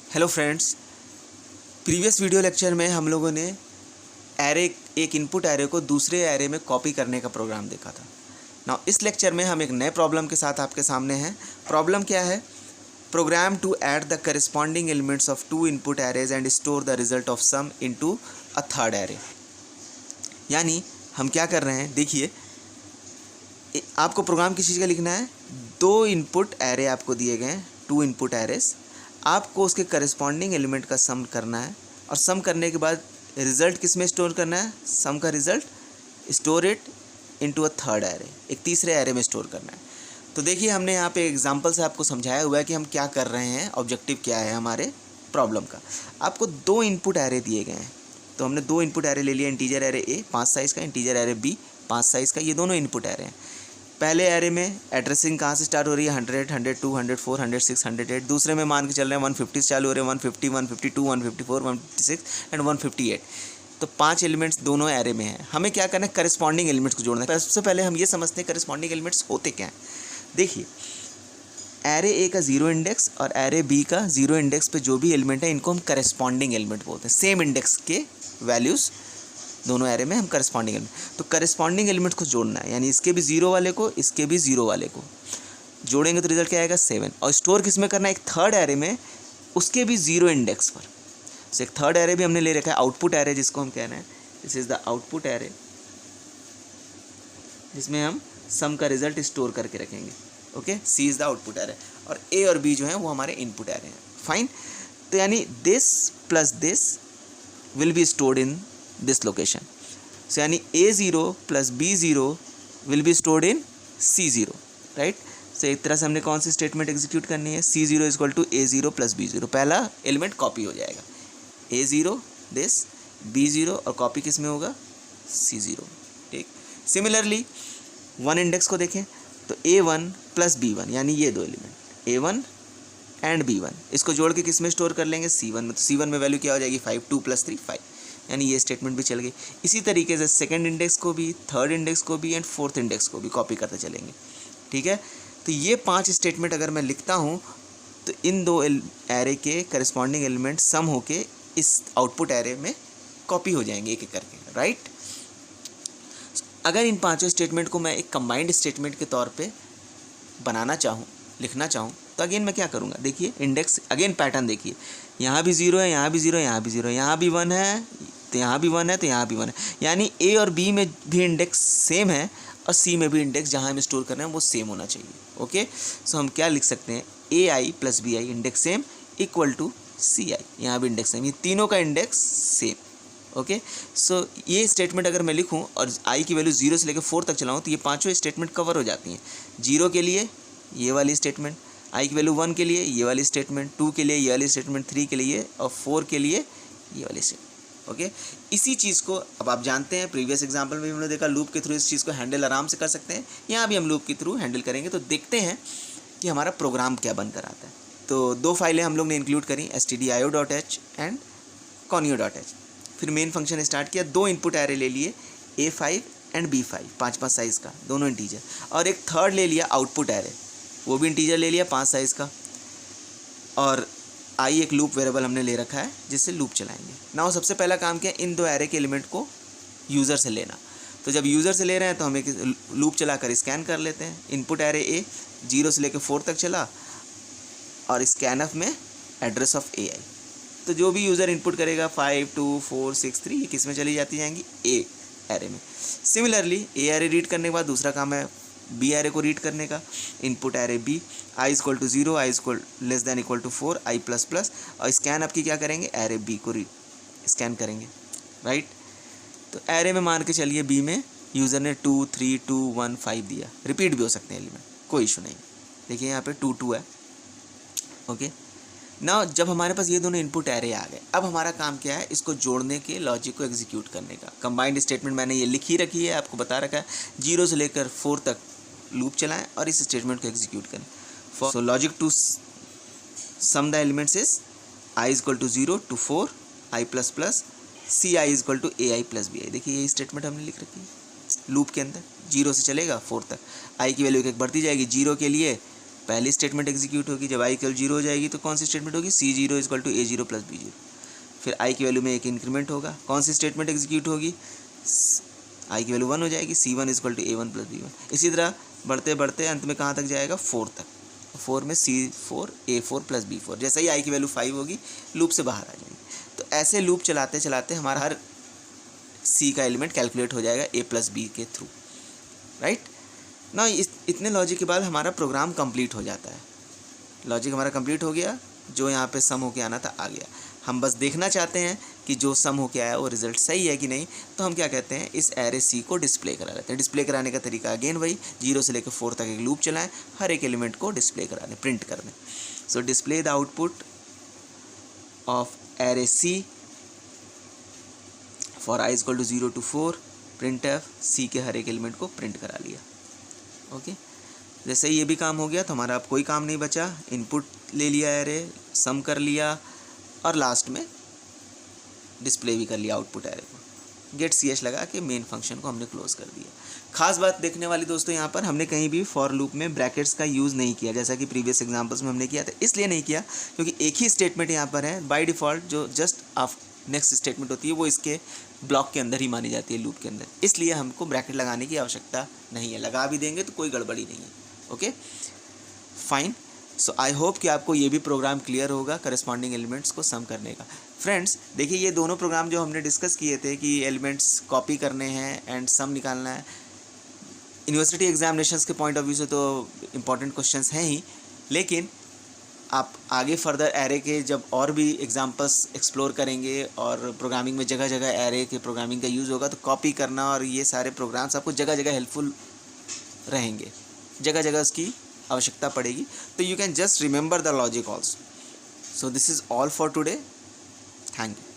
Hello friends, previous video lecture में हम लोगों ने एक इनपुट एरे को दूसरे एरे में कॉपी करने का प्रोग्राम देखा था। नाउ इस लेक्चर में हम एक नए प्रॉब्लम के साथ आपके सामने हैं। प्रॉब्लम क्या है? Program to add the corresponding elements of two input arrays and store the result of sum into a third array. यानी हम क्या कर रहे हैं, देखिए आपको प्रोग्राम किस चीज़ का लिखना है। दो इनपुट एरे आपको दिए गए हैं, टू इनपुट एरेज। आपको उसके करस्पॉन्डिंग एलिमेंट का सम करना है और सम करने के बाद रिज़ल्ट किस में स्टोर करना है। सम का result store it into a third array, एक तीसरे एरे में स्टोर करना है। तो देखिए हमने यहाँ पे एग्जांपल से आपको समझाया हुआ है कि हम क्या कर रहे हैं, ऑब्जेक्टिव क्या है हमारे प्रॉब्लम का। आपको दो इनपुट एरे दिए गए हैं, तो हमने दो इनपुट एरे ले लिया। इंटीजर एरे ए 5 साइज़ का, इंटीजर एरे बी 5 साइज़ का। ये दोनों इनपुट एरे हैं। पहले एरे में एड्रेसिंग कहाँ से स्टार्ट हो रही है? 100, 102, 104, 106, 108। दूसरे में मान के चल रहे हैं 150 से चालू हो रहे हैं, 150, 152, 154, 156 एंड 158। तो 5 एलिमेंट्स दोनों एरे में हैं। हमें क्या करना है? करस्पॉन्डिंग एलिमेंट्स को जोड़ना है। सबसे पहले हम ये समझते हैं करस्पॉन्डिंग एलिमेंट्स होते क्या हैं। देखिए, एरे ए का जीरो इंडेक्स और एरे बी का जीरो इंडेक्स पे जो भी एलिमेंट है, इनको हम करस्पॉन्डिंग एलिमेंट बोलते हैं। सेम इंडेक्स के वैल्यूज़ दोनों एरे में हम करस्पॉन्डिंग एलिमेंट, तो करस्पॉन्डिंग एलिमेंट को जोड़ना है। यानी इसके भी जीरो वाले को, इसके भी जीरो वाले को जोड़ेंगे तो रिजल्ट क्या आएगा? 7। और स्टोर किस में करना है? एक थर्ड एरे में, उसके भी जीरो इंडेक्स पर। तो एक थर्ड एरे भी हमने ले रखा है, आउटपुट एरे जिसको हम कहना है। This is the output array, जिसमें हम सम का रिजल्ट स्टोर करके रखेंगे। Okay, C is the output array और ए और बी जो है वो हमारे इनपुट एरे हैं। फाइन। तो यानी this plus this will be stored in this location. So यानी A0 plus B0 will be stored in C0, right? So एक तरह से हमने कौन सी स्टेटमेंट एग्जीक्यूट करनी है? C0 equal to A0 plus B0। पहला एलिमेंट कॉपी हो जाएगा, A0 दिस, B0 और कॉपी किस में होगा? C0। ठीक। सिमिलरली वन इंडेक्स को देखें तो A1 प्लस B1, यानी ये दो एलिमेंट A1 एंड B1, इसको जोड़ के किस में स्टोर कर लेंगे? C1 में। तो C1 में वैल्यू क्या हो जाएगी? 5, 2 + 3 5, यानी ये स्टेटमेंट भी चल गई। इसी तरीके से सेकंड इंडेक्स को भी, थर्ड इंडेक्स को भी एंड फोर्थ इंडेक्स को भी कॉपी करते चलेंगे। ठीक है। तो ये 5 स्टेटमेंट अगर मैं लिखता हूँ तो इन दो एरे के करस्पॉन्डिंग एलिमेंट सम होके इस आउटपुट एरे में कॉपी हो जाएंगे एक एक करके, राइट। अगर इन 5 स्टेटमेंट को मैं एक कंबाइंड स्टेटमेंट के तौर पर बनाना चाहूँ, लिखना चाहूँ, तो अगेन मैं क्या करूँगा? देखिए इंडेक्स, अगेन पैटर्न देखिए, यहाँ भी जीरो है, यहाँ भी जीरो, यहाँ भी जीरो, यहाँ भी 1 है, तो यहाँ भी 1 है, तो यहाँ भी 1 है। यानी ए और बी में भी इंडेक्स सेम है और सी में भी इंडेक्स जहाँ हम स्टोर कर रहे हैं वो सेम होना चाहिए। ओके, सो हम क्या लिख सकते हैं? A I plus B I index same equal to C I, यहाँ भी इंडेक्स सेम, ये तीनों का इंडेक्स सेम। ओके, सो ये स्टेटमेंट अगर मैं लिखूँ और आई की वैल्यू 0 से लेकर 4 तक चलाऊँ तो ये पाँचों स्टेटमेंट कवर हो जाती हैं। 0 के लिए ये वाली स्टेटमेंट, आई की वैल्यू 1 के लिए ये वाली स्टेटमेंट, 2 के लिए ये वाली स्टेटमेंट, 3 के लिए और 4 के लिए ये वाली स्टेटमेंट। ओके, इसी चीज़ को अब आप जानते हैं, प्रीवियस एग्जांपल में हमने देखा लूप के थ्रू इस चीज़ को हैंडल आराम से कर सकते हैं। यहाँ भी हम लूप के थ्रू हैंडल करेंगे। तो देखते हैं कि हमारा प्रोग्राम क्या बनकर आता है। तो दो फाइलें हम लोग ने इंक्लूड करी, stdio.h एंड conio.h। फिर मेन फंक्शन स्टार्ट किया, दो इनपुट एरे ले लिए, A5 एंड B5, 5 साइज़ का, दोनों इंटीजर, और एक थर्ड ले लिया आउटपुट एरे, वो भी इंटीजर ले लिया 5 साइज़ का, और आई एक लूप वेरिएबल हमने ले रखा है जिससे लूप चलाएंगे। नाउ सबसे पहला काम क्या है? इन दो एरे के एलिमेंट को यूज़र से लेना। तो जब यूज़र से ले रहे हैं तो हम एक लूप चलाकर स्कैन कर लेते हैं। इनपुट एरे ए 0 से लेकर 4 तक चला और स्कैन ऑफ में एड्रेस ऑफ ए आई, तो जो भी यूज़र इनपुट करेगा 5, 2, 4, 6, 3, ये किस में चली जाती जाएंगी? ए एरे में। सिमिलरली ए एरे रीड करने के बाद दूसरा काम है बी एरे को रीड करने का। Input array B, I equal to 0, I equal less than equal to 4, I plus plus, और स्कैन आपकी क्या करेंगे? एरे बी को स्कैन करेंगे, राइट। तो एरे में मान के चलिए बी में यूज़र ने 2, 3, 2, 1, 5 दिया, रिपीट भी हो सकते हैं एलिमेंट, कोई इशू नहीं। देखिए यहाँ पे 2, 2 है। ओके, ना जब हमारे पास ये दोनों इनपुट एरे आ गए, अब हमारा काम क्या है? इसको जोड़ने के लॉजिक को एग्जीक्यूट करने का। कंबाइंड स्टेटमेंट मैंने ये लिखी रखी है, आपको बता रखा है, 0 से लेकर 4 तक लूप चलाएं और इस स्टेटमेंट को एग्जीक्यूट करें। So logic to sum the elements is I equal to 0 to 4, I plus plus, C I equal to A I plus B I. देखिए ये स्टेटमेंट हमने लिख रखी है लूप के अंदर, 0 से चलेगा 4 तक, आई की वैल्यू एक बढ़ती जाएगी। 0 के लिए पहली स्टेटमेंट एग्जीक्यूट होगी जब i इक्वल 0 हो जाएगी, तो कौन सी स्टेटमेंट होगी, C0 equal to A0 plus B0। फिर i की वैल्यू में एक इंक्रीमेंट होगा, कौन सी स्टेटमेंट एग्जीक्यूट होगी, i की वैल्यू 1 हो जाएगी, C1 equal to A1 plus B1। इसी तरह बढ़ते बढ़ते अंत में कहाँ तक जाएगा, 4 तक। 4 में C4 A4 प्लस B4। जैसे ही i की वैल्यू 5 होगी लूप से बाहर आ जाएंगे। तो ऐसे लूप चलाते चलाते हमारा हर C का एलिमेंट कैलकुलेट हो जाएगा A प्लस B के थ्रू, राइट ना। इतने लॉजिक के बाद हमारा प्रोग्राम कंप्लीट हो जाता है। लॉजिक हमारा कंप्लीट हो गया, जो यहाँ पे सम होके आना था आ गया। हम बस देखना चाहते हैं कि जो सम होके आया वो रिजल्ट सही है कि नहीं, तो हम क्या कहते हैं, इस एरे C को डिस्प्ले करा लेते हैं। डिस्प्ले कराने का तरीका अगेन वही, 0 से लेकर 4 तक एक लूप चलाएं, हर एक एलिमेंट को डिस्प्ले करा दें, प्रिंट कर दें। So display the output of array C for i equal to 0 to 4, printf C के हर एक एलिमेंट को प्रिंट करा लिया। ओके, जैसे ये भी काम हो गया तो हमारा अब कोई काम नहीं बचा। इनपुट ले लिया एरे, सम कर लिया, और लास्ट में डिस्प्ले भी कर लिया आउटपुट एरे को। गेट ch लगा के मेन फंक्शन को हमने क्लोज कर दिया। खास बात देखने वाली दोस्तों, यहाँ पर हमने कहीं भी फॉर लूप में ब्रैकेट्स का यूज़ नहीं किया, जैसा कि प्रीवियस एग्जांपल्स में हमने किया था। इसलिए नहीं किया क्योंकि एक ही स्टेटमेंट यहाँ पर है बाय डिफ़ॉल्ट, जो जस्ट नेक्स्ट स्टेटमेंट होती है वो इसके ब्लॉक के अंदर ही मानी जाती है, लूप के अंदर। इसलिए हमको ब्रैकेट लगाने की आवश्यकता नहीं है। लगा भी देंगे तो कोई गड़बड़ी नहीं है। Okay fine. So I hope कि आपको ये भी प्रोग्राम क्लियर होगा करस्पॉन्डिंग एलिमेंट्स को सम करने का। फ्रेंड्स देखिए, ये दोनों प्रोग्राम जो हमने डिस्कस किए थे कि एलिमेंट्स कॉपी करने हैं एंड सम निकालना है, यूनिवर्सिटी एग्जामिनेशंस के पॉइंट ऑफ व्यू से तो इम्पॉर्टेंट क्वेश्चंस हैं ही, लेकिन आप आगे फर्दर एरे के जब और भी एग्जांपल्स एक्सप्लोर करेंगे और प्रोग्रामिंग में जगह जगह एरे के प्रोग्रामिंग का यूज़ होगा, तो कॉपी करना और ये सारे प्रोग्राम्स आपको जगह जगह हेल्पफुल रहेंगे, जगह जगह उसकी आवश्यकता पड़ेगी। तो you can just remember the logic also. So this is all for today. Thank you.